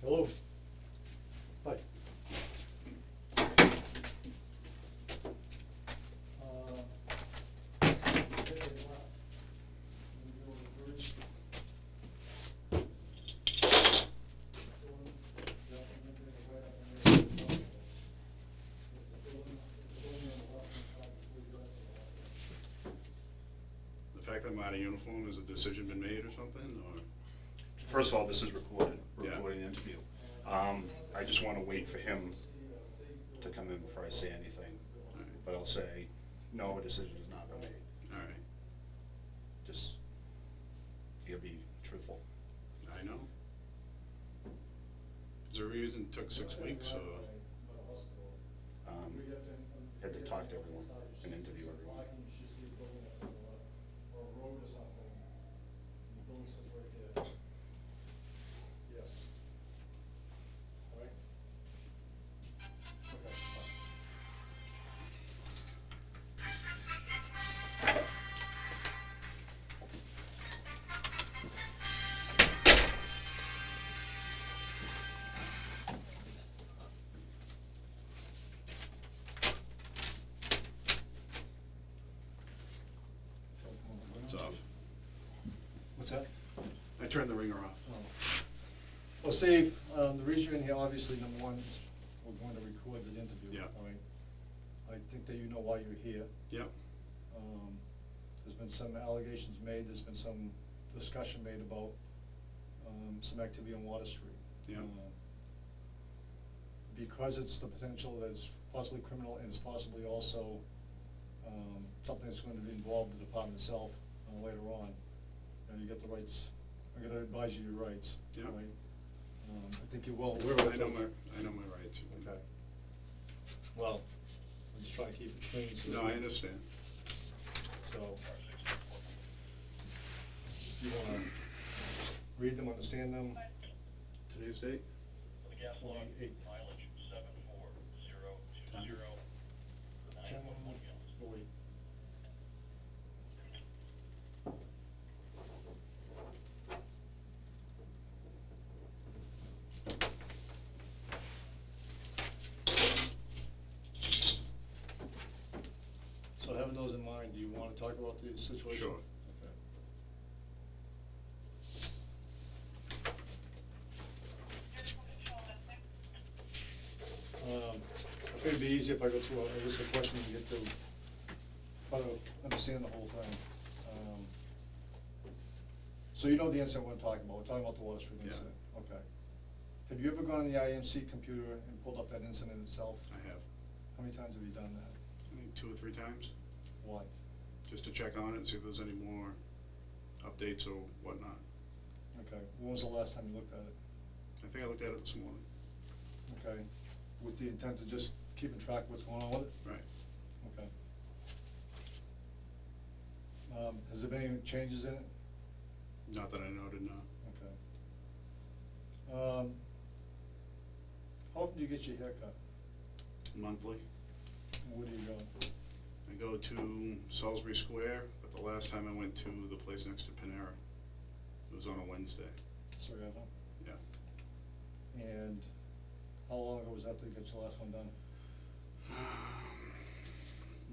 Hello. Hi. The fact that I'm out of uniform, has a decision been made or something, or? First of all, this is recorded, we're Yeah. recording the interview. I just wanna wait for him to come in before I say anything. Alright. But I'll say, no, a decision has not been made. Alright, Just, you gotta be truthful. I know. Is there a reason it took 6 weeks, or? Had to talk to everyone and interview everyone. Yes. All right. Okay, fine. It's off. What's that? I turned the ringer off. Well, Steve, the reason you're in here, obviously, number one, is we're going to record the interview. Yeah. All right. I think that you know why you're here. Yep, There's been some allegations made, there's been some discussion made about, some activity on Water Street. Yeah. Because it's the potential that it's possibly criminal and it's possibly also, something that's going to involve the department itself, later on. And you get the rights, I gotta advise you your rights. Yeah. Right? I think you're well aware of I know my rights. Okay. Well, I'm just trying to keep it clean, so. No, I understand. So, you wanna read them, understand them? Today's date? For the gas log, 28th. mileage 74020 for 10, 9.1 gallons. oh wait. So having those in mind, do you wanna talk about the situation? Sure. Okay. I think it'd be easy if I go through a list of questions and get to, try to understand the whole thing. So you know the incident we're talking about, we're talking about the Water Street Yeah. incident, okay. Have you ever gone on the IMC computer and pulled up that incident itself? I have, How many times have you done that? I think 2 or 3 times, Why? just to check on it and see if there's any more updates or whatnot. Okay, when was the last time you looked at it? I think I looked at it this morning. Okay, with the intent of just keeping track of what's going on with it? Right. Okay. Has there been any changes in it? Not that I noted, no. Okay. How often do you get your hair cut? Monthly. And where do you go? I go to Salisbury Square, but the last time I went to the place next to Panera, it was on a Wednesday. Sorry, Evan. Yeah. And how long ago was that you got your last one done?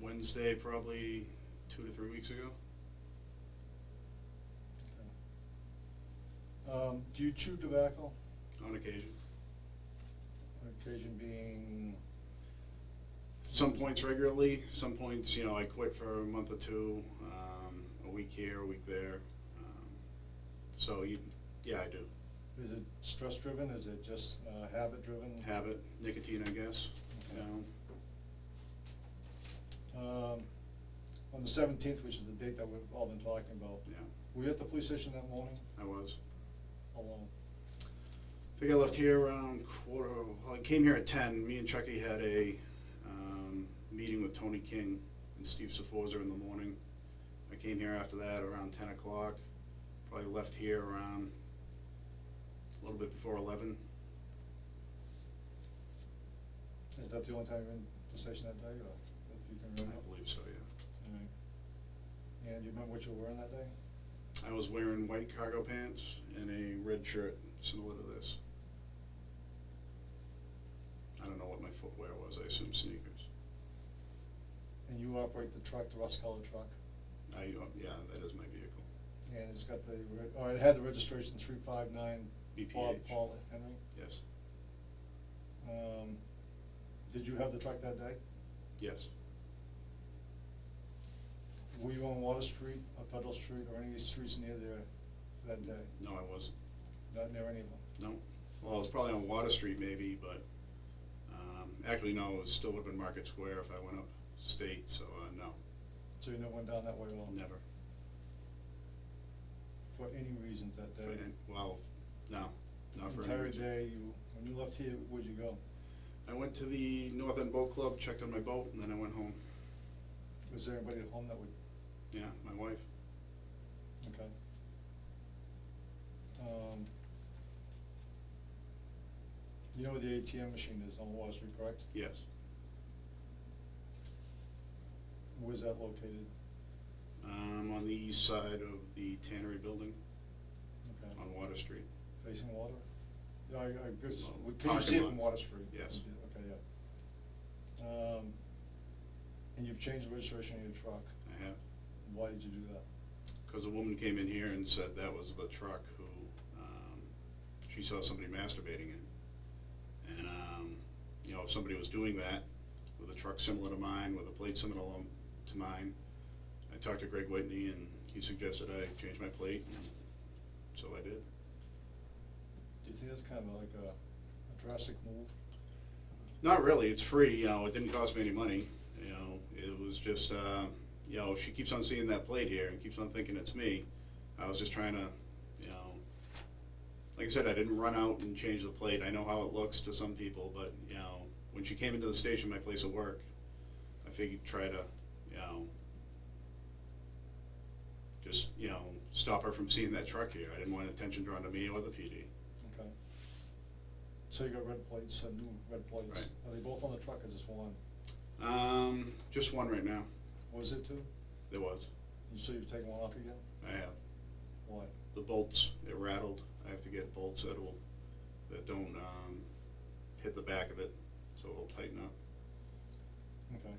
Wednesday, probably 2 to 3 weeks ago. Okay. Do you chew tobacco? On occasion. Occasion being, Some points regularly, some points, I quit for a month or two, a week here, a week there. So, yeah, I do. is it stress driven, is it just habit driven? Habit, nicotine, I guess. Okay. On the 17th, which is the date that we've all been talking about, Yeah, were you at the police station that morning? I was. How long? I think I left here around I came here at 10. Me and Chucky had a meeting with Tony King and Steve Saforza in the morning. I came here after that around 10 o'clock. Probably left here around a little bit before 11. Is that the only time you were in the station that day, or if you can I remember? believe so, yeah. All right. And you remember what you were wearing that day? I was wearing white cargo pants and a red shirt similar to this. don't know what my footwear was, I assume sneakers. And you operate the truck, the rust-colored truck? Yeah, that is my vehicle. And it's got the, it had the registration 359 BPH. Paul Henry? Yes, Did you have the truck that day? yes. Were you on Water Street or Federal Street or any of these streets near there that day? No, I wasn't. Not near any of them? No. Well, it was probably on Water Street maybe, but, actually, no, it still would've been Market Square if I went up state, so, no, So you never went down that way at all? never. For any reasons that day? Well, no, not for any Entire reason. day, when you left here, where'd you go? I went to the North End Boat Club, checked on my boat, and then I went home. Was there anybody at home that would, Yeah, my wife. okay. You know where the ATM machine is on Water Street, correct? Yes. Where's that located? On the east side of the Tannery Building Okay. on Water Street. Facing water? Yeah, I guess, Well, can you see it parking from lot. Water Street? Yes. Okay, yeah. And you've changed the registration of your truck. I have. Why did you do that? Because a woman came in here and said that was the truck who, she saw somebody masturbating in. And, you know, if somebody was doing that with a truck similar to mine, with a plate similar to mine, I talked to Greg Whitney and he suggested I change my plate, and so I did. Do you think that's kind of like a drastic move? Not really, it's free, you know, it didn't cost me any money, you know, it was just, you know, she keeps on seeing that plate here and keeps on thinking it's me. I was just trying to, you know, like I said, I didn't run out and change the plate. I know how it looks to some people, but, you know, when she came into the station, my place of work, I figured try to, you know, just, you know, stop her from seeing that truck here. I didn't want attention drawn to me or the PD. Okay. So you got red plates, new red plates. Right. Are they both on the truck or just one? Just one right now. Was it two? There was. So you've taken one off again? I have. Why? The bolts, it rattled. I have to get bolts that don't, hit the back of it, so it'll tighten up. Okay.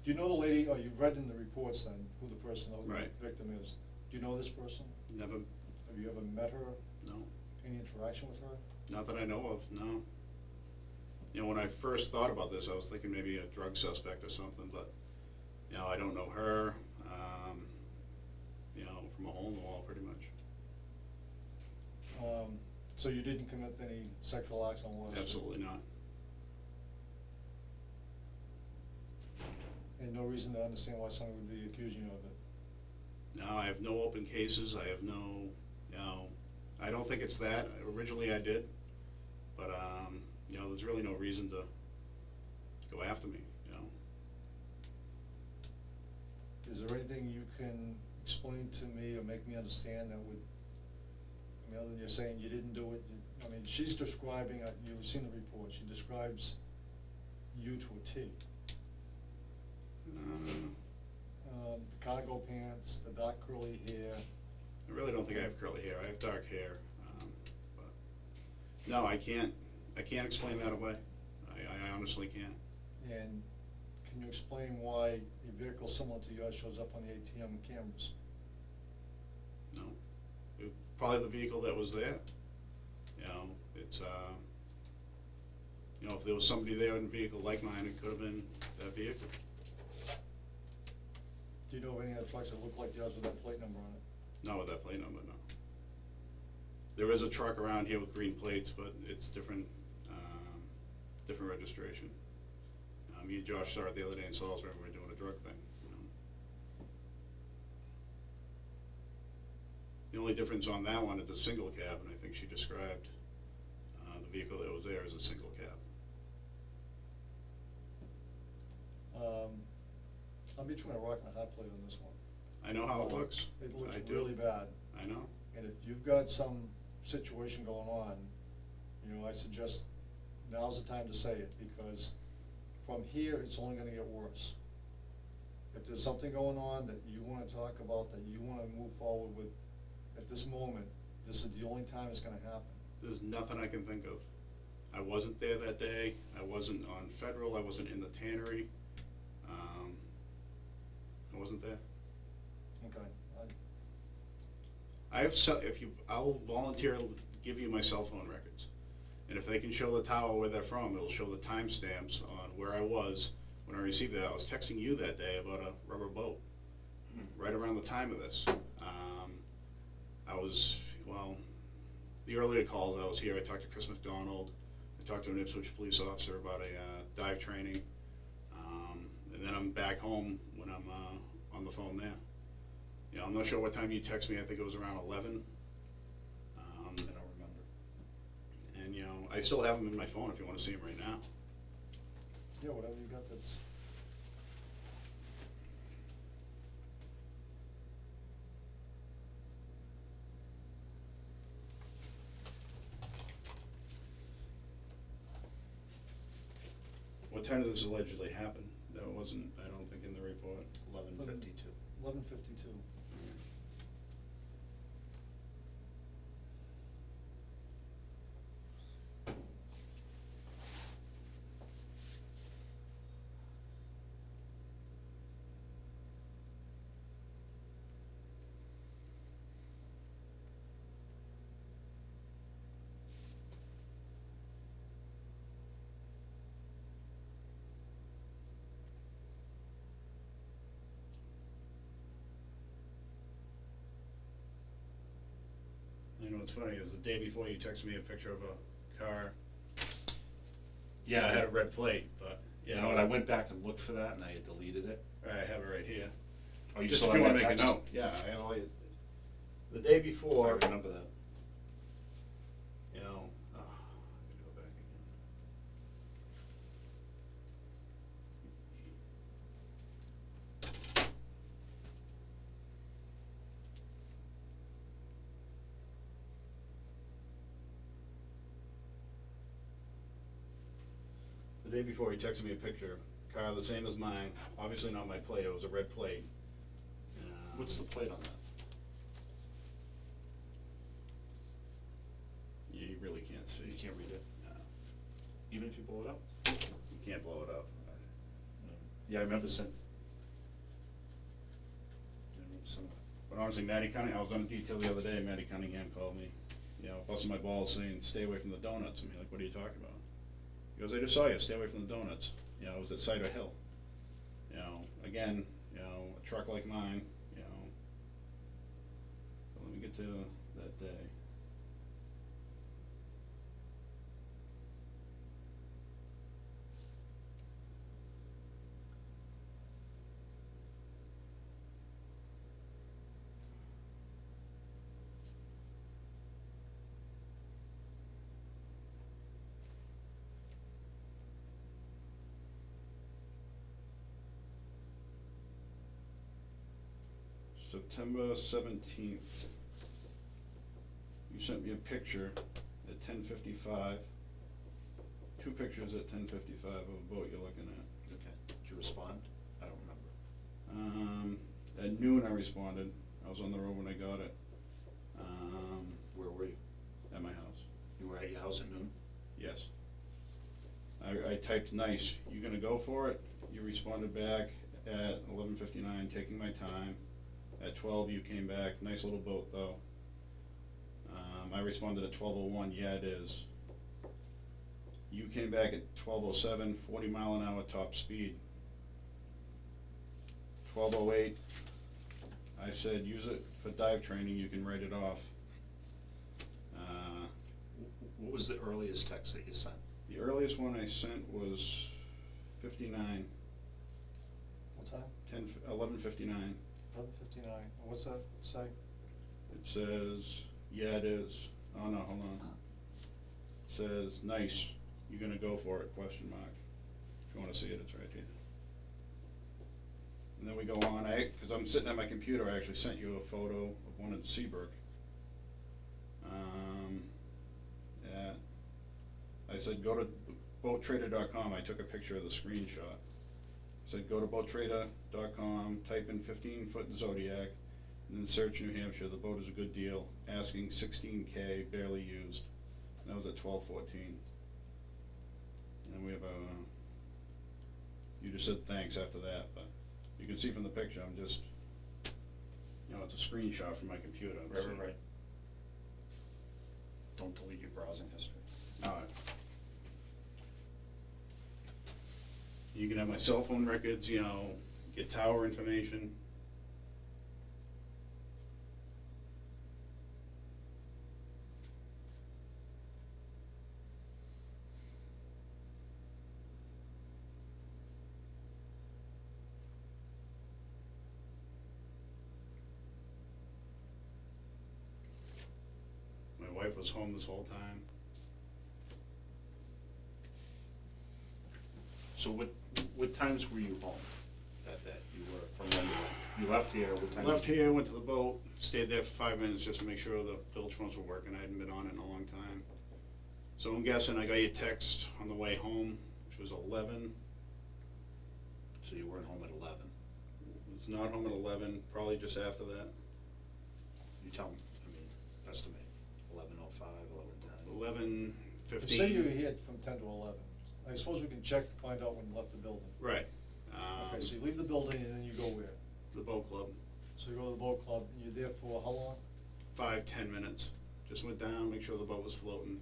Do you know the lady, oh, you've read in the reports then, who the person, who the Right. victim is? Do you know this person? Never, Have you ever met her? no. Any interaction with her? Not that I know of, no. You know, when I first thought about this, I was thinking maybe a drug suspect or something, but, you know, I don't know her, you know, from a hole in the wall, pretty much. So you didn't commit any sexual acts on Water Street? Absolutely not. And no reason to understand why someone would be accusing you of it? No, I have no open cases, I have no, you know, I don't think it's that. Originally I did, but, you know, there's really no reason to go after me, you know. Is there anything you can explain to me or make me understand that would, I mean, other than you're saying you didn't do it, I mean, she's describing, you've seen the report, she describes you to a T. Cargo pants, the dark curly hair. I really don't think I have curly hair, I have dark hair, but, no, I can't explain that away. I honestly can't. And can you explain why a vehicle similar to yours shows up on the ATM cameras? No. Probably the vehicle that was there. You know, it's, you know, if there was somebody there in a vehicle like mine, it could have been that vehicle. Do you know of any other trucks that look like yours with that plate number on it? Not with that plate number, no. There is a truck around here with green plates, but it's different, different registration. Me and Josh saw it the other day in Salisbury, we were doing a drug thing, you know. The only difference on that one is a single cab, and I think she described, the vehicle that was there as a single cab. I'm between a rock and a hard plate on this one. I know how it looks. It looks I do. really bad. I know. And if you've got some situation going on, you know, I suggest now's the time to say it, because from here, it's only gonna get worse. If there's something going on that you wanna talk about, that you wanna move forward with, at this moment, this is the only time it's gonna happen. There's nothing I can think of. I wasn't there that day, I wasn't on Federal, I wasn't in the tannery, I wasn't there. Okay. I have I'll volunteer to give you my cell phone records. And if they can show the tower where they're from, it'll show the timestamps on where I was when I received that. I was texting you that day about a rubber boat, right around the time of this. The earlier calls I was here, I talked to Chris McDonald, I talked to an Ipswich police officer about a dive training, and then I'm back home when I'm on the phone there. You know, I'm not sure what time you text me, I think it was around 11. I don't remember. And, you know, I still have them in my phone if you want to see them right now. Yeah, whatever you got that's. What time did this allegedly happen? That wasn't, I don't think, in the report. 11:52. 11:52. You know, what's funny is the day before you texted me a picture of a car. Yeah, I had a red plate, but, You know, and I went back and looked for that, and I had deleted it. I have it right here. Oh, you Just still if you have wanna that make a text? note. Yeah, I have all your, the day I before, remember that. you know, let me go back again. The day before, he texted me a picture, car the same as mine, obviously not my plate, it was a red plate. What's the plate on that? You really can't see. You can't read it, No, even if you blow it up? you can't blow it up. Yeah, I remember some. I remember some of it. But honestly, Matty Cunningham, I was on a detail the other day, Matty Cunningham called me, you know, busting my balls saying, stay away from the donuts. I mean, like, what are you talking about? He goes, I just saw you, stay away from the donuts. You know, it was at Cider Hill. You know, again, you know, a truck like mine, you know. But let me get to that day. September 17th. You sent me a picture at 10:55. Two pictures at 10:55 of a boat you're looking at. Okay, did you respond? I don't remember. At noon I responded. I was on the road when I got it. Where were you? At my house. You were at your house at noon? Yes. I typed nice. You gonna go for it? You responded back at 11:59, taking my time. At 12 you came back. Nice little boat though. I responded at 12:01. Yeah, it is. You came back at 12:07, 40 mile an hour top speed. 12:08, I said, use it for dive training, you can write it off. What was the earliest text that you sent? The earliest one I sent was 59, What time? 11:59. 11:59. What's that say? It says, yeah, it is. Oh, no, hold on. It says, nice, you gonna go for it, question mark. If you wanna see it, it's right here. And then we go on, cause I'm sitting at my computer, I actually sent you a photo of one in Seabrook. I said, go to boattrader.com, I took a picture of the screenshot. Said, go to boattrader.com, type in 15-foot Zodiac, and then search New Hampshire, the boat is a good deal, asking 16K, barely used. And that was at 12:14. And we have you just said thanks after that, but you can see from the picture, I'm just, it's a screenshot from my computer. Right. Don't delete your browsing history. Alright. You can have my cell phone records, get tower information. My wife was home this whole time. So what times were you home that day? You were, from when you left here, what time? Left here, went to the boat, stayed there for 5 minutes just to make sure the bilge phones were working. I hadn't been on it in a long time. So I'm guessing I got your text on the way home, which was 11. So you weren't home at 11? Was not home at 11, probably just after that. You tell me, estimate, 11:05, 11:10. 11:15. You say you were here from 10 to 11. I suppose we can check to find out when you left the building. Right. Okay, so you leave the building and then you go where? The boat club. So you go to the boat club, and you're there for how long? 5-10 minutes. Just went down, make sure the boat was floating,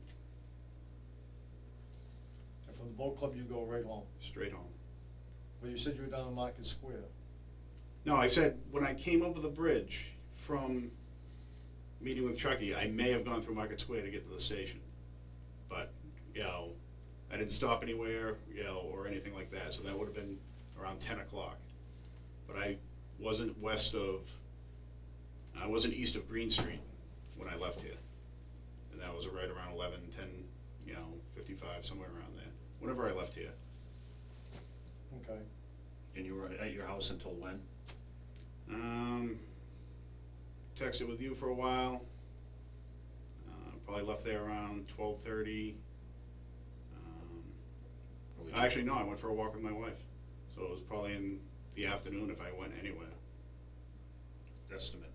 And from the boat club, you go right home. straight home. But you said you were down in Market Square. No, I said, when I came over the bridge from meeting with Chucky, I may have gone through Market Square to get to the station. But, I didn't stop anywhere, or anything like that, so that would have been around 10 o'clock. But I wasn't east of Green Street when I left here. And that was right around 11, 10, 55, somewhere around there, whenever I left here. Okay. And you were at your house until when? Texted with you for a while. Probably left there around 12:30. Or we- Actually, no, I went for a walk with my wife. So it was probably in the afternoon if I went anywhere. Estimate,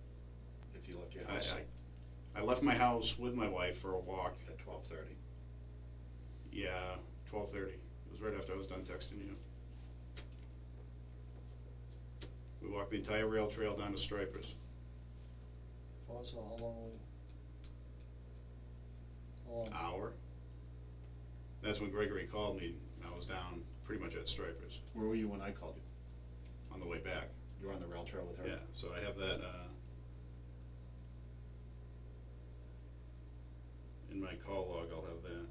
if you left your I, house I left my house with my wife for a walk. at 12:30. Yeah, 12:30. It was right after I was done texting you. We walked the entire rail trail down to Stripers. So how long were you? How long? Hour. That's when Gregory called me. I was down pretty much at Stripers Where were you when I called you? on the way back. You were on the rail trail with her? Yeah, so I have that in my call log. I'll have that.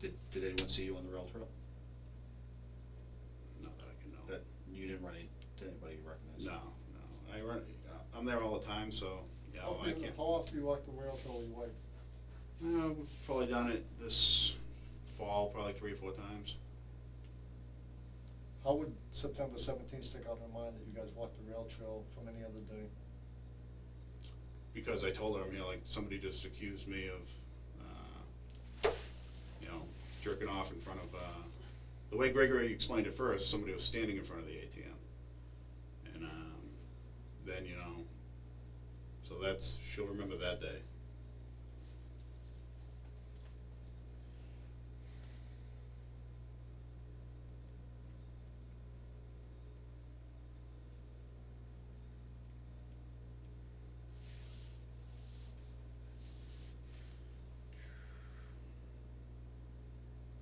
Did anyone see you on the rail trail? Not that I can know. That, you didn't run into anybody you recognized? No. I'm there all the time, so, I can't. How often do you walk the rail trail with your wife? We've probably done it this fall, probably 3 or 4 times. How would September 17th stick out in your mind that you guys walked the rail trail from any other day? Because I told her, somebody just accused me of, jerking off in front of, the way Gregory explained it first, somebody was standing in front of the ATM. And, then, so she'll remember that day.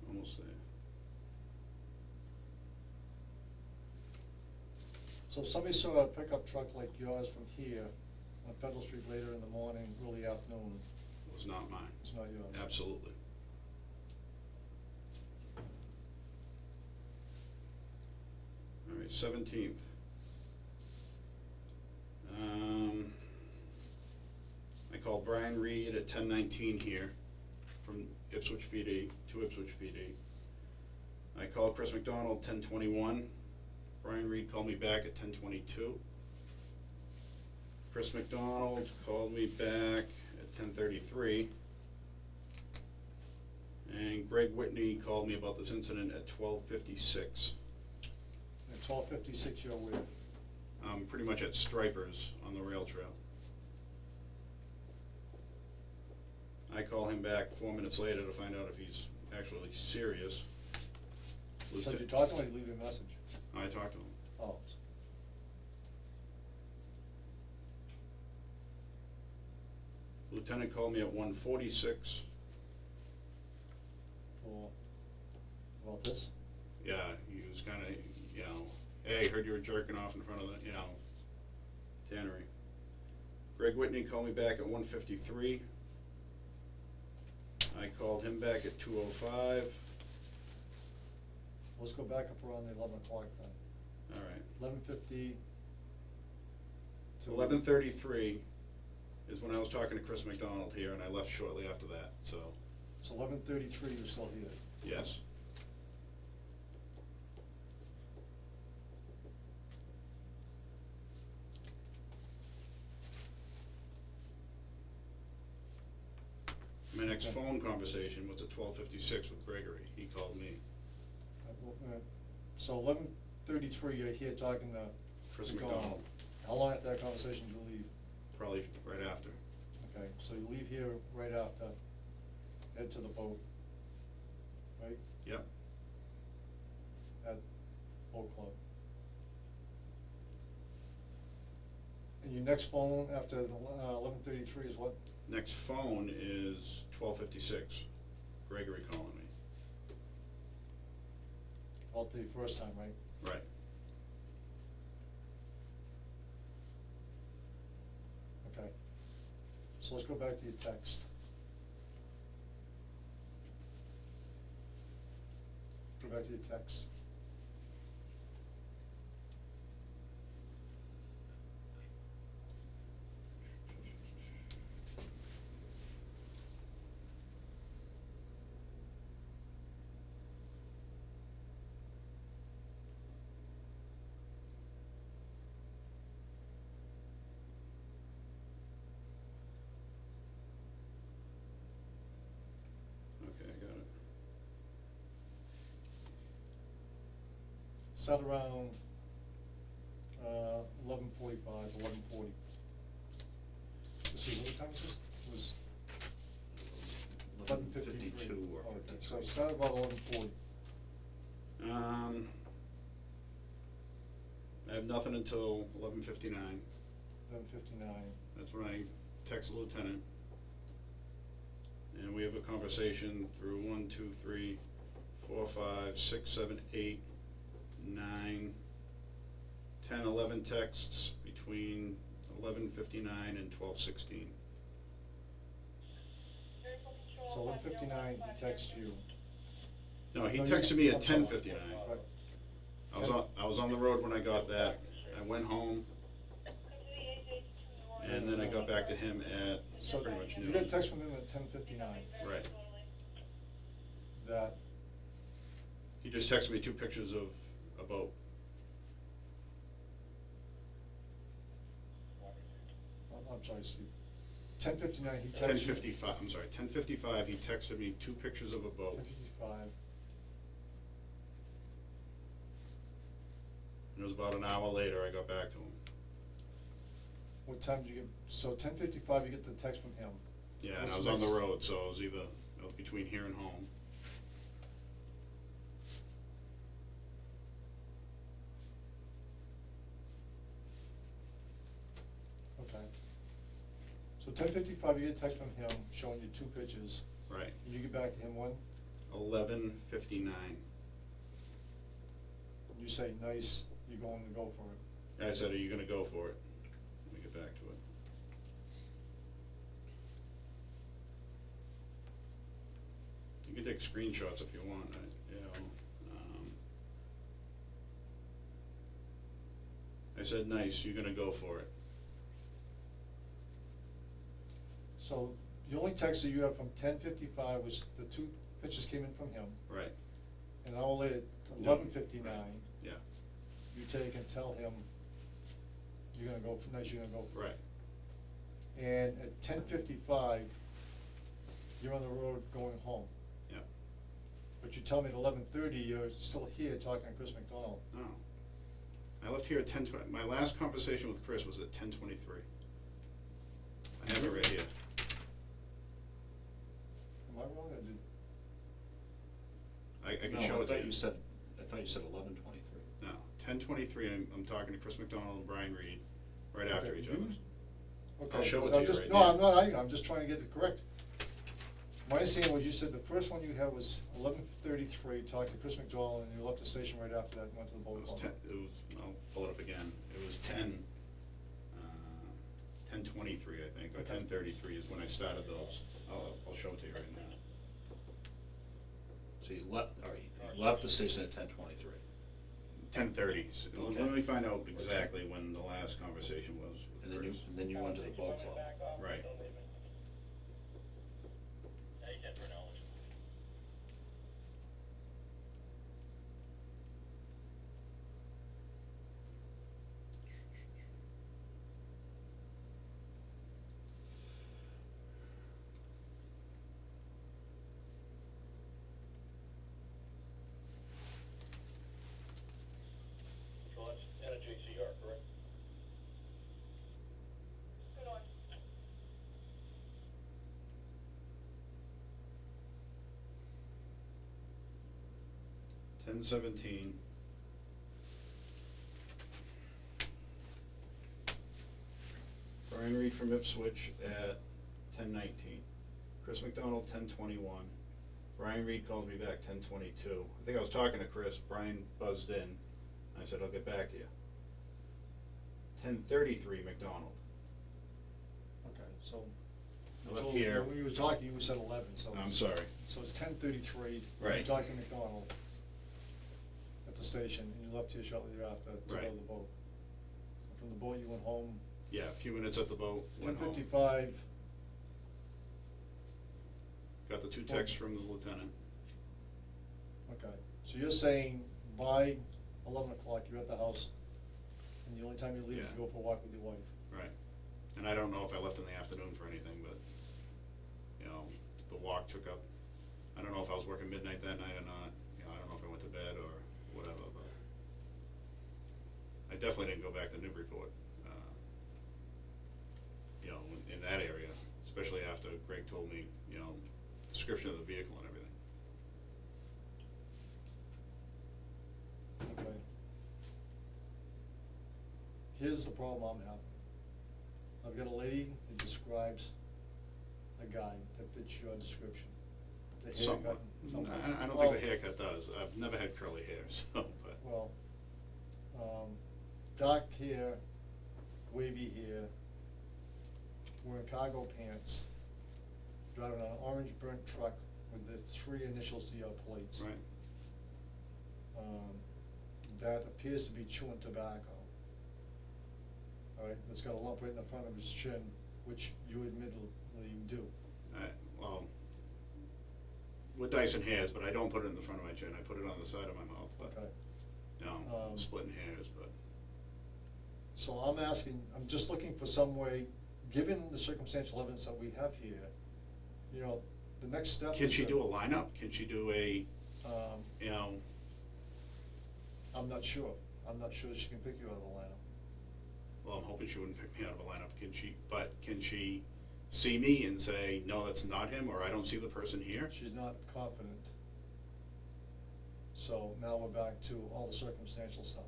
Almost there. So if somebody saw a pickup truck like yours from here on Federal Street later in the morning, early afternoon, It was not mine. it's not yours? Absolutely. All right, 17th. I called Brian Reed at 10:19 here from Ipswich PD, to Ipswich PD. I called Chris McDonald 10:21. Brian Reed called me back at 10:22. Chris McDonald called me back at 10:33. And Greg Whitney called me about this incident at 12:56. At 12:56, you're where? I'm pretty much at Stripers on the rail trail. I call him back 4 minutes later to find out if he's actually serious. So did you talk to him or did you leave him a message? I talked to him. Oh. Lieutenant called me at 1:46. For, about this? Yeah, he was kinda, you know, hey, heard you were jerking off in front of the, you know, tannery. Greg Whitney called me back at 1:53. I called him back at 2:05. Let's go back up around the 11 o'clock then. All right. 11:50. to 11:33 is when I was talking to Chris McDonald here, and I left shortly after that, so, So 11:33, you're still here. yes. My next Okay. phone conversation was at 12:56 with Gregory. He called me. So 11:33, you're here talking to Chris McDonald. McDonald, How long after that conversation did you leave? probably right after. Okay, so you leave here right after, head to the boat, right? Yep. At boat club. And your next phone after the 11:33 is what? Next phone is 12:56. Gregory calling me. About the first time, right? Right. Okay. So let's go back to your text. Go back to your text. Okay, I got it. Set around 11:45, 11:40. This is, what time is this? It was 11:53. 52 or Okay, 53. so set about 11:40. I have nothing until 11:59. 11:59. That's when I text the lieutenant. And we have a conversation through 1, 2, 3, 4, 5, 6, 7, 8, 9, 10, 11 texts between 11:59 and 12:16. So 11:59, he texts you. No, he No, texted me I'm at sorry. 10:59. Right. I was on the road when I got that. I went home, and then I got back to him at So pretty much you got a noon. text from him at 10:59 Right. that, He just texted me 2 pictures of a boat. I'm sorry, Steve. 10:59, he texts you. 10:55, I'm sorry, 10:55, he texted me 2 pictures of a boat. 10:55. And it was about an hour later I got back to him. What time did you get, so 10:55, you get the text from him. Yeah, and What's I was the on the next? road, so I was between here and home. Okay. So 10:55, you get a text from him showing you 2 pictures. Right. And you get back to him when? 11:59. And you say, nice, you're going to go for it. I said, are you gonna go for it? Let me get back to it. You can take screenshots if you want, you know. I said, nice, you're gonna go for it. So the only text that you have from 10:55 was the 2 pictures came in from him. Right, And an hour later, No, 11:59, yeah, you take and tell him you're gonna go for, nice, you're gonna go for it. right, And at 10:55, you're on the road going home. yeah. But you tell me at 11:30, you're still here talking to Chris McDonald. Oh, I left left here at my last conversation with Chris was at 10:23. I have it right here. Am I wrong, or did? I can No, show it to you. I thought you said 11:23. No, 10:23, I'm talking to Chris McDonald and Brian Reed right after Okay, each you- other. Okay, I'll show it 'cause to I'm you just- right No, now. I'm not arguing, I'm just trying to get it correct. My understanding was you said the first one you had was 11:33, talked to Chris McDowell, and you left the station right after that and went to the It boat was club. I'll pull it up again. It was 10:23, I think, or Okay. 10:33 is when I started those. I'll show it to you right now. So you left, all right, you left the station at 10:23. 10:30. So Okay. Let me find out exactly when the last conversation was with Chris. And then you went to the boat club. Right. Now you can pronounce. So that's NJCR, correct? Good on. 10:17. Brian Reed from Ipswich at 10:19. Chris McDonald, 10:21. Brian Reed calls me back 10:22. I think I was talking to Chris, Brian buzzed in, I said, I'll get back to you. 10:33 McDonald. Okay, so. I left so here. When you were talking, you said 11, so. I'm sorry. So it's 10:33. Right. You're talking to McDonald at the station, and you left here shortly thereafter to go Right. to the boat. And from the boat, you went home. Yeah, a few minutes at the boat, went home. 10:55. Got the 2 texts from the lieutenant. Okay, so you're saying by 11 o'clock, you're at the house, and the only time you leave is to Yeah. go for a walk with your wife? Right. And I don't know if I left in the afternoon for anything, but, you know, the walk took up, I don't know if I was working midnight that night or not. You know, I don't know if I went to bed or whatever, but I definitely didn't go back to Newburyport, you know, in that area, especially after Greg told me, you know, description of the vehicle and everything. Okay. Here's the problem I'm having. I've got a lady that describes a guy that fits your description. The haircut. Somewhat. somewhat. I don't Well, think the haircut does. I've never had curly hair, so, but. Well, dark hair, wavy hair, wearing cargo pants, driving an orange burnt truck with the 3 initials to your plates. Right. That appears to be chewing tobacco. All right, that's got a lump right in the front of his chin, which you admittedly do. Well, with Dyson hairs, but I don't put it in the front of my chin. I put it on the side of my mouth, but, Okay. you know, Um, splitting hairs, but. So I'm asking, I'm just looking for some way, given the circumstantial evidence that we have here, you know, the next step is. Can she that, do a lineup? Can she do a, Um, you know, I'm not sure. I'm not sure she can pick you out of the lineup. well, I'm hoping she wouldn't pick me out of a lineup. Can she see me and say, no, that's not him, or I don't see the person here? She's not confident. So now we're back to all the circumstantial stuff.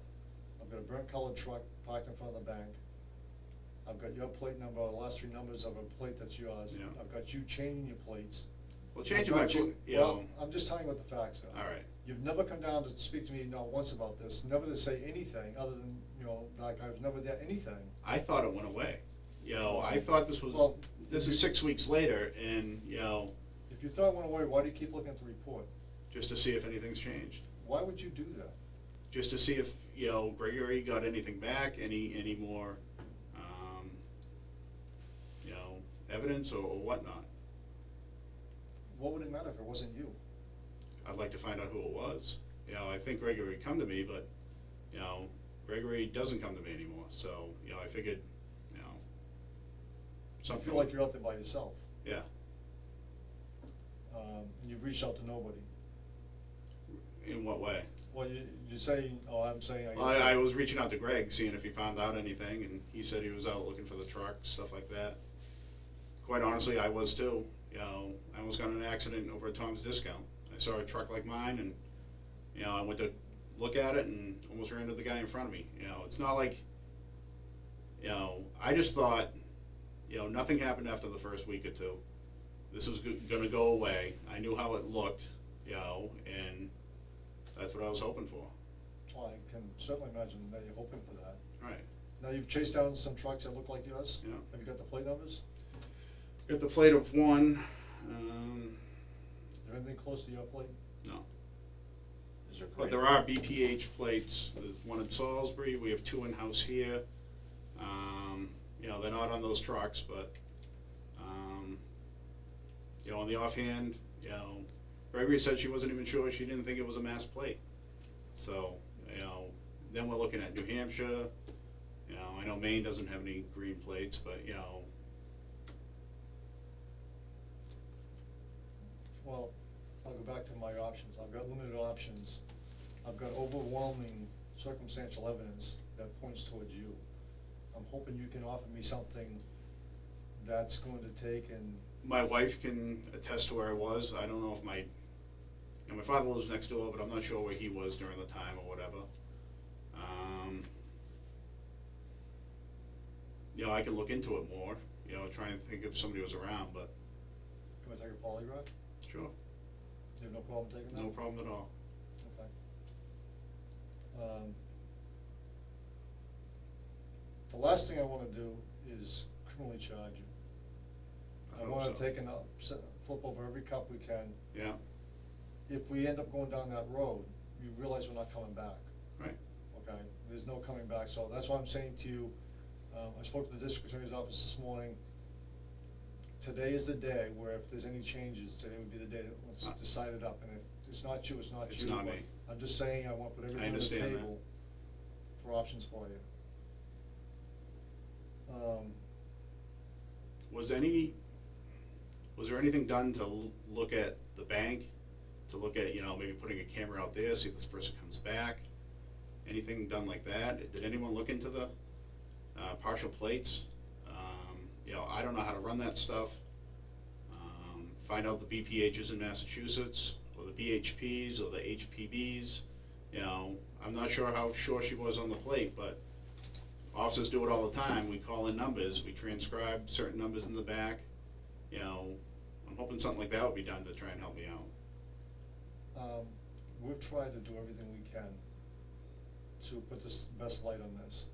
I've got a burnt colored truck parked in front of the bank. I've got your plate number, the last 3 numbers of a plate that's yours. Yeah. I've got you changing your plates. Well, I've changing my, got you- you Well, know, I'm just telling you what the facts are. all right. You've never come down to speak to me not once about this, never to say anything other than, you know, like I was never there, anything. I thought it went away. You know, I thought this was, Well, this is 6 weeks later, and, you know, If you thought it went away, why do you keep looking at the report? just to see if anything's changed. Why would you do that? Just to see if, you know, Gregory got anything back, any more, you know, evidence or whatnot. What would it matter if it wasn't you? I'd like to find out who it was. You know, I think Gregory would come to me, but, you know, Gregory doesn't come to me anymore, so, you know, I figured, you know, I something. feel like you're out there by yourself. Yeah. And you've reached out to nobody. In what way? Well, you say, oh, I'm saying, I guess. I was reaching out to Greg, seeing if he found out anything, and he said he was out looking for the truck, stuff like that. Quite honestly, I was too. You know, I almost got in an accident over at Tom's Discount. I saw a truck like mine, and, you know, I went to look at it and almost ran into the guy in front of me. You know, it's not like, you know, I just thought, you know, nothing happened after the first week or two. This was gonna go away. I knew how it looked, you know, and that's what I was hoping for. Well, I can certainly imagine that you're hoping for that. Right. Now, you've chased down some trucks that look like yours? Yeah. Have you got the plate numbers? Got the plate of one, Is there anything close to your plate? no. Is there But there are BPH plates. There's one in Salisbury. We have two in-house here. You know, they're not on those trucks, but, you know, on the offhand, you know, Gregory said she wasn't even sure. She didn't think it was a mass plate. So, you know, then we're looking at New Hampshire. You know, I know Maine doesn't have any green plates, but, you know, Well, I'll go back to my options. I've got limited options. I've got overwhelming circumstantial evidence that points towards you. I'm hoping you can offer me something that's going to take and, my wife can attest to where I was. I don't know if my, you know, my father lives next door, but I'm not sure where he was during the time or whatever. You know, I can look into it more, you know, try and think if somebody was around, but can I take a polygraph? sure, You have no problem taking that? no problem at all. Okay. The last thing I wanna do is criminally charge you. I hope wanna so. take and flip over every cup we can. Yeah, If we end up going down that road, you realize we're not coming back. right, Okay, there's no coming back, so that's why I'm saying to you, I spoke to the district attorney's office this morning. Today is the day where if there's any changes, today would be the day that let's decide it up, and if it's not you, it's not you. It's not but me. I'm just saying, I want to put everything on the understand that. table for options for you. Was there anything done to look at the bank, to look at, you know, maybe putting a camera out there, see if this person comes back? Anything done like that? Did anyone look into the partial plates? You know, I don't know how to run that stuff. Find out the BPHs in Massachusetts, or the BHPs, or the HPBs. You know, I'm not sure how sure she was on the plate, but officers do it all the time. We call in numbers, we transcribe certain numbers in the back. You know, I'm hoping something like that would be done to try and help me out. We've tried to do everything we can to put this best light on this.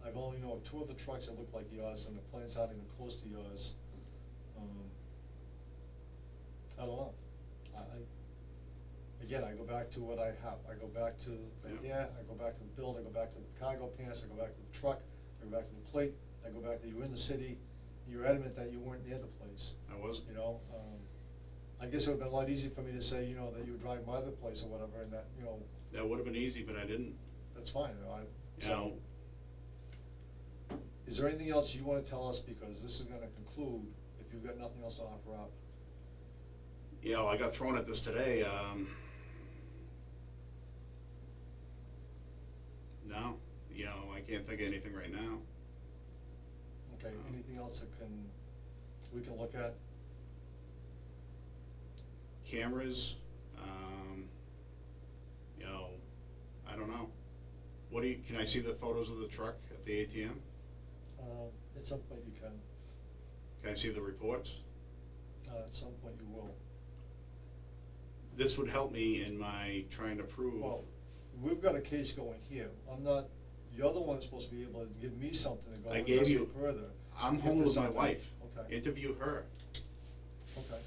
I've only know of two of the trucks that look like yours, and the plans aren't even close to yours. I don't know. Again, I go back to what I have. I go back to the Yeah. hair, I go back to the build, I go back to the cargo pants, I go back to the truck, I go back to the plate, I go back to you were in the city, you're adamant that you weren't near the place, I wasn't. you know? I guess it would've been a lot easier for me to say, you know, that you were driving by the place or whatever, and that, you know, That would have been easy, but I didn't. that's fine, you know, You know, Is there anything else you wanna tell us, because this is gonna conclude, if you've got nothing else to offer up? you know, I got thrown at this today. No, you know, I can't think of anything right now. Okay, anything else we can look at? Cameras, you know, I don't know. Can I see the photos of the truck at the ATM? At some point you can, Can I see the reports? at some point you will. This would help me in my trying to prove. Well, we've got a case going here, you're the one that's supposed to be able to give me something to go I gave you- investigate further. I'm If home there's with my something- wife. Okay, Interview her. okay.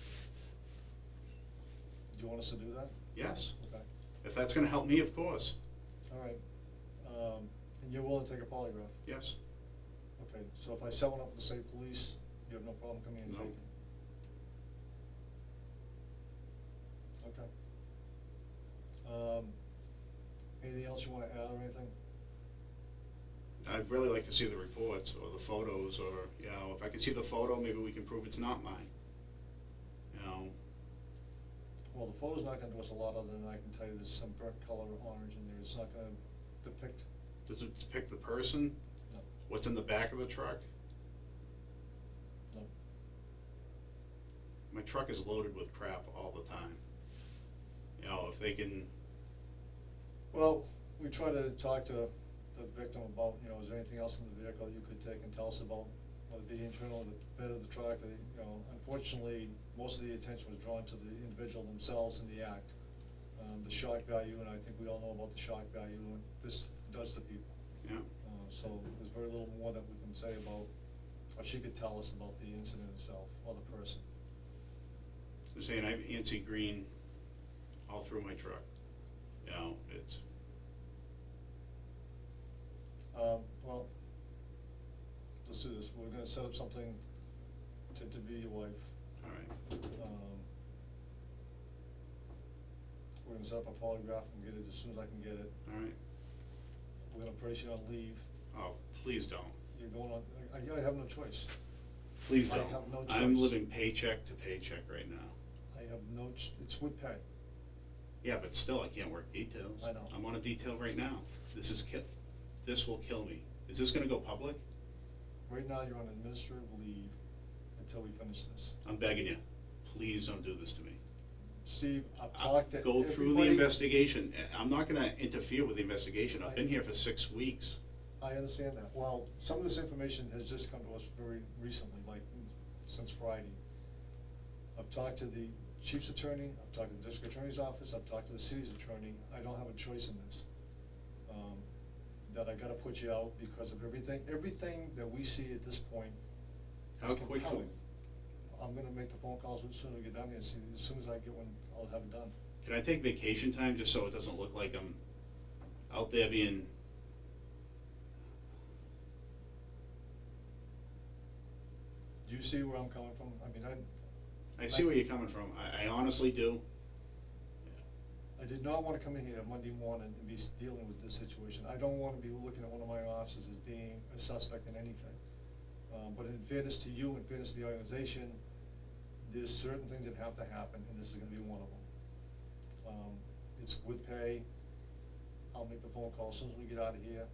Do you want us to do that? Yes. Okay, If that's gonna help me, of course. all right. And you're willing to take a polygraph? Yes. Okay, so if I set one up with the state police, you have no problem coming and No. taking? Okay. Anything else you wanna add or anything? I'd really like to see the reports or the photos, or, you know, if I can see the photo, maybe we can prove it's not mine. You know, Well, the photo's not gonna do us a lot other than I can tell you there's some burnt color orange in there. It's not gonna depict, Does it depict the person? no, What's in the back of the truck? no. My truck is loaded with crap all the time. You know, if they can, Well, we try to talk to the victim about, you know, is there anything else in the vehicle you could take and tell us about, whether it be internal, the bed of the truck, or, you know, unfortunately, most of the attention was drawn to the individual themselves in the act. The shock value, and I think we all know about the shock value, and what this does to people. yeah, So there's very little more that we can say about, what she could tell us about the incident itself, or the person. I'm saying I have antique green all through my truck. You know, it's, Well, let's do this, we're gonna set up something to interview your wife. all right, We're gonna set up a polygraph and get it as soon as I can get it. all right. We're gonna place you on leave. Oh, please don't. You're going on, I have no choice. Please I don't. have no I'm choice. living paycheck to paycheck right now. I have no, it's with pay. Yeah, but still, I can't work details. I know. I'm on a detail right now. This will kill me. Is this gonna go public? Right now, you're on administrative leave until we finish this. I'm begging you, please don't do this to me. Steve, I've talked to Go through the everybody. investigation. I'm not gonna interfere with the investigation. I've been here for 6 weeks. I understand that. Well, some of this information has just come to us very recently, like since Friday. I've talked to the chief's attorney, I've talked to the district attorney's office, I've talked to the city's attorney. I don't have a choice in this. That I gotta put you out because of everything that we see at this point is How quickly? compelling. I'm gonna make the phone calls as soon as we get down here, see, as soon as I get one, I'll have it done. Can I take vacation time just so it doesn't look like I'm out there being, Do you see where I'm coming from? I mean, I see where you're coming from. I honestly do. I did not wanna come in here Monday morning and be dealing with this situation. I don't wanna be looking at one of my officers as being a suspect in anything. But in fairness to you, in fairness to the organization, there's certain things that have to happen, and this is gonna be one of them. It's with pay. I'll make the phone call as soon as we get out of here.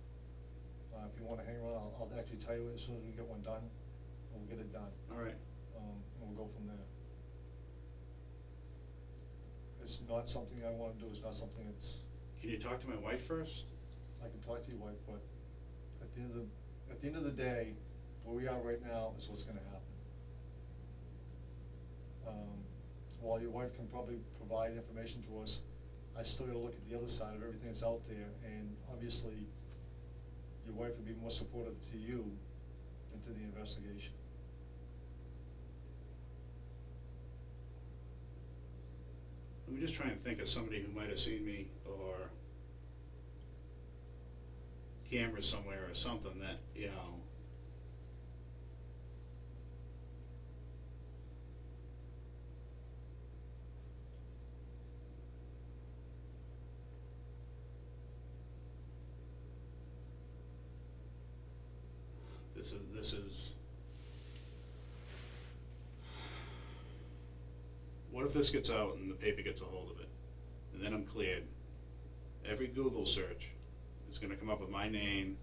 If you wanna hang around, I'll actually tell you as soon as we get one done, and we'll get it done. All right. And we'll go from there. It's not something I wanna do, it's not something that's, Can you talk to my wife first? I can talk to your wife, but at the end of the day, where we are right now is what's gonna happen. While your wife can probably provide information to us, I still gotta look at the other side of everything that's out there, and obviously, your wife would be more supportive to you than to the investigation. Let me just try and think of somebody who might have seen me or cameras somewhere or something that, you know. This is. What if this gets out and the paper gets a hold of it, and then I'm cleared? Every Google search is gonna come up with my name,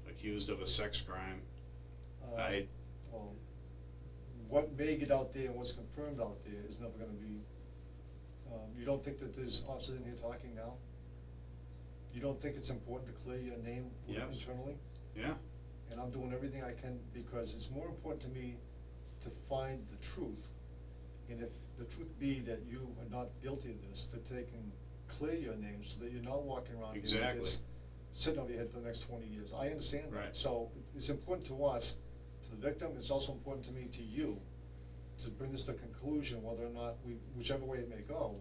accused of a sex crime. Well, what may get out there and what's confirmed out there is never gonna be, you don't think that there's officers in here talking now? You don't think it's important to clear your name Yes. internally? Yeah, And I'm doing everything I can, because it's more important to me to find the truth. And if the truth be that you are not guilty of this, to take and clear your name so that you're not walking around here with Exactly. this sitting over your head for the next 20 years. I understand that. Right. So it's important to us, to the victim, it's also important to me, to you, to bring this to conclusion, whether or not whichever way it may go.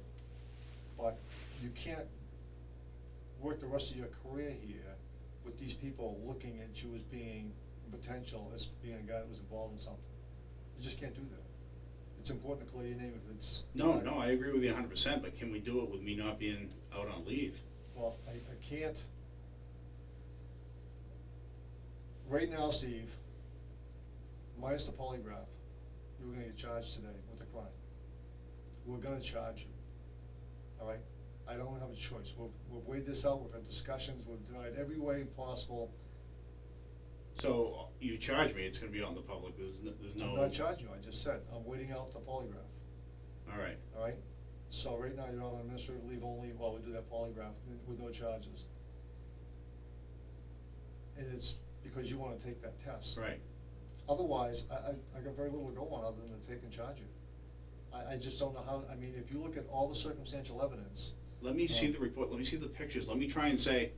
But you can't work the rest of your career here with these people looking at you as being potential, as being a guy that was involved in something. You just can't do that. It's important to clear your name if it's. no, I agree with you 100%, but can we do it with me not being out on leave? Well, I can't. Right now, Steve, minus the polygraph, you're gonna get charged today with the crime. We're gonna charge you. all right? I don't have a choice. We've weighed this out, we've had discussions, we've denied every way possible. So you charge me, it's gonna be out in the public, there's no. I'm not charging you, I just said, I'm waiting out the polygraph, All right, all right? So right now, you're on administrative leave only while we do that polygraph with no charges. And it's because you wanna take that test. right. Otherwise, I got very little to go on other than to take and charge you. I just don't know how, I mean, if you look at all the circumstantial evidence. Let me see the report, let me see the pictures, let me try and say,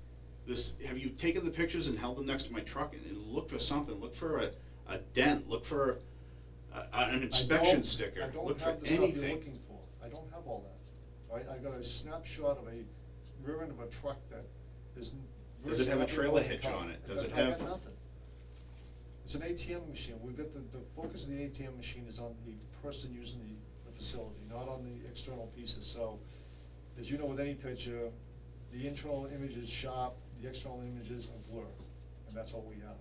this, have you taken the pictures and held them next to my truck and look for something, look for a dent, look for an inspection sticker, I don't look for have the stuff you're anything. looking for. I don't have all that, right? I got a snapshot of a rear end of a truck that is. Does it have a virtually trailer nothing hitch the car. on it? Does it I have? got nothing. It's an ATM machine. We've got the focus of the ATM machine is on the person using the facility, not on the external pieces. So, as you know with any picture, the internal image is sharp, the external images are blur, and that's all we have.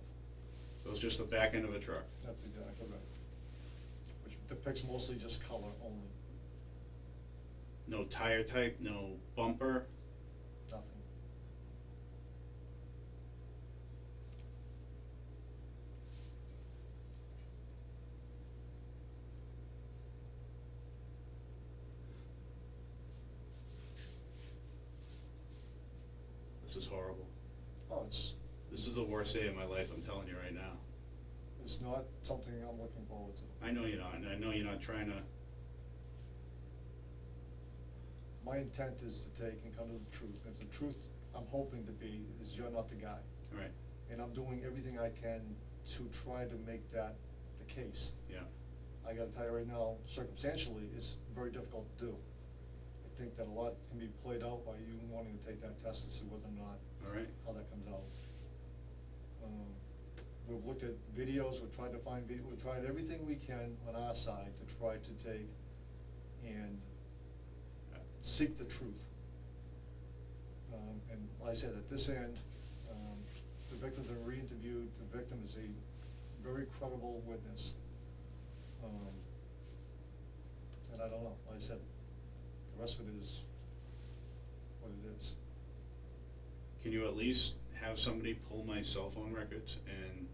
So it's just the back end of a truck. That's exactly right. Which depicts mostly just color only, No tire type, no bumper. nothing. This is horrible. Oh, This is the worst day of my life, I'm telling you right now. it's not something I'm looking forward to. I know you're not, and I know you're not trying to, My intent is to take and come to the truth. If the truth I'm hoping to be is you're not the guy. right, And I'm doing everything I can to try to make that the case. yeah. I gotta tell you right now, circumstantially, it's very difficult to do. I think that a lot can be played out by you wanting to take that test to see whether or not, All right, how that comes out. We've looked at videos, we've tried to find we've tried everything we can on our side to try to take and seek the truth. And like I said, at this end, the victim's been re-interviewed, the victim is a very credible witness. And I don't know, like I said, the rest of it is what it is. can you at least have somebody pull my cell phone records and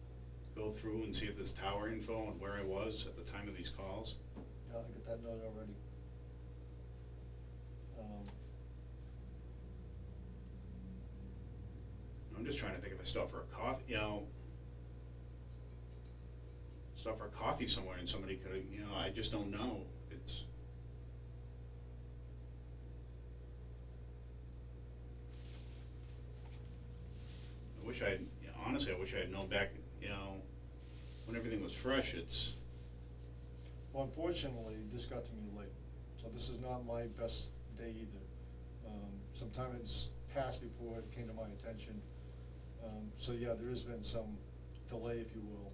go through and see if there's tower info and where I was at the time of these calls? Yeah, I get that note already. I'm just trying to think if I stop for a coffee, stop for a coffee somewhere and somebody could, I just don't know. It's, I wish honestly, I wish I had known back, when everything was fresh, it's, Well, unfortunately, this got to me late, so this is not my best day either. Some time has passed before it came to my attention. So yeah, there has been some delay, if you will.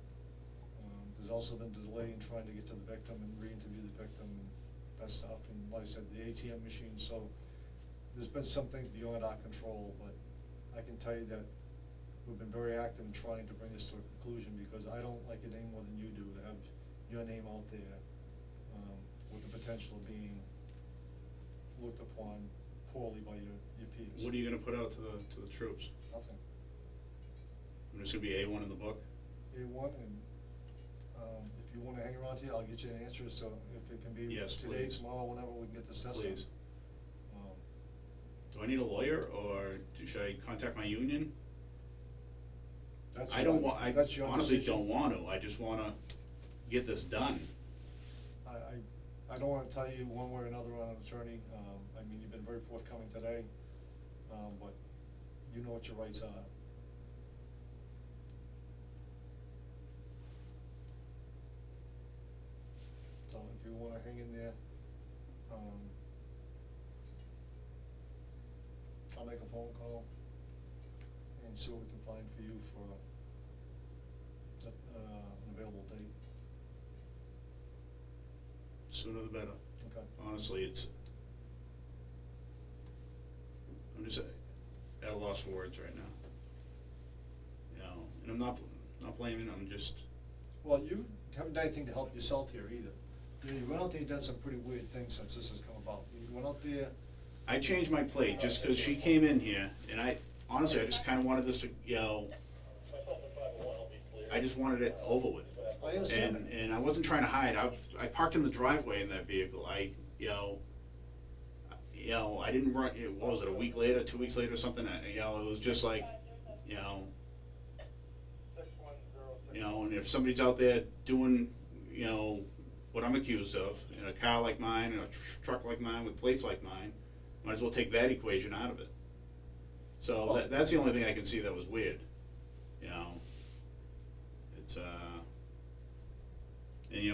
There's also been delay in trying to get to the victim and re-interview the victim and that stuff, and like I said, the ATM machine, so there's been some things beyond our control, but I can tell you that we've been very active in trying to bring this to a conclusion, because I don't like it any more than you do to have your name out there, with the potential of being looked upon poorly by your peers. what are you gonna put out to the troops? Nothing. I'm just gonna be A1 in the book? A1, and, if you wanna hang around here, I'll get you an answer, so if it can be Yes, today, please. tomorrow, whenever we can get this tested. Please. Do I need a lawyer, or should I contact my union? That's I your- don't want, I that's your honestly decision. don't want to, I just wanna get this done. I don't wanna tell you one way or another on an attorney, I mean, you've been very forthcoming today, but you know what your rights are. So if you wanna hang in there, I'll make a phone call and see what we can find for you for an available date. Sooner the better. Okay. Honestly, I'm just at a loss for words right now. And I'm not blaming, I'm just, Well, you haven't done anything to help yourself here either. You went out there, you've done some pretty weird things since this has come about. You went out there, I changed my plate just because she came in here, and honestly, I just kinda wanted this to, Myself and 501 will be clear. I just wanted it over with. I understand And, that. and I wasn't trying to hide, I parked in the driveway in that vehicle, I didn't run, what was it, a week later, 2 weeks later or something, it was just like, and if somebody's out there doing, what I'm accused of, in a car like mine, in a truck like mine, with plates like mine, might as well take that equation out of it. So Well- that's the only thing I can see that was weird, it's, and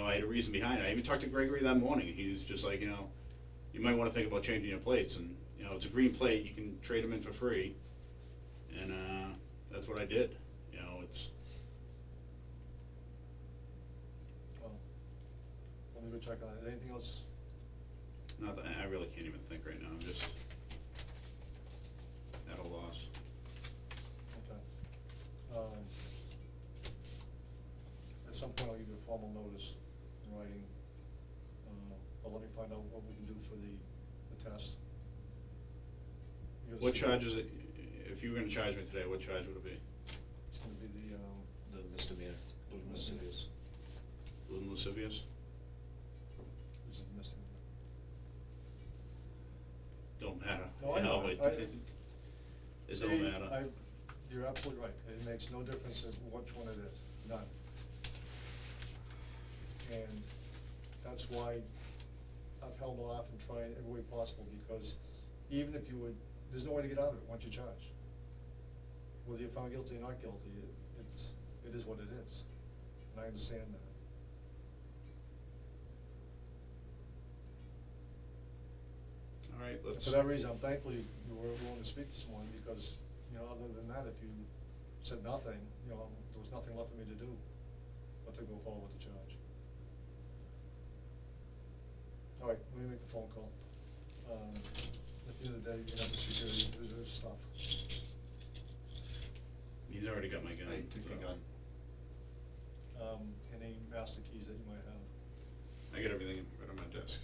I had a reason behind it. I even talked to Gregory that morning, he's just like, you might wanna think about changing your plates, and, it's a green plate, you can trade them in for free, and, that's what I did, it's, Well, let me go check on it. Anything else? not that, I really can't even think right now, I'm just at a loss. Okay. At some point, I'll give you a formal notice in writing, but let me find out what we can do for the test. You gotta What see- charge is it, if you were gonna charge me today, what charge would it be? It's gonna be The misdemeanor, lewd and lascivious. Lewd and lascivious? which is the missing. Don't matter. No, I know. It See, don't matter. You're absolutely right. It makes no difference in which one it is, none. And that's why I've held off and tried every way possible, because even if you would, there's no way to get out of it once you're charged. Whether you're found guilty or not guilty, it is what it is, and I understand that. All right, And let's, for that reason, I'm thankful you were willing to speak this morning, because, other than that, if you said nothing, there was nothing left for me to do but to go forward with the charge. All right, let me make the phone call. At the end of the day, you have the security, there's stuff. he's already got my gun. Hey, take your so- gun. Any master keys that you might have. I got everything right on my desk.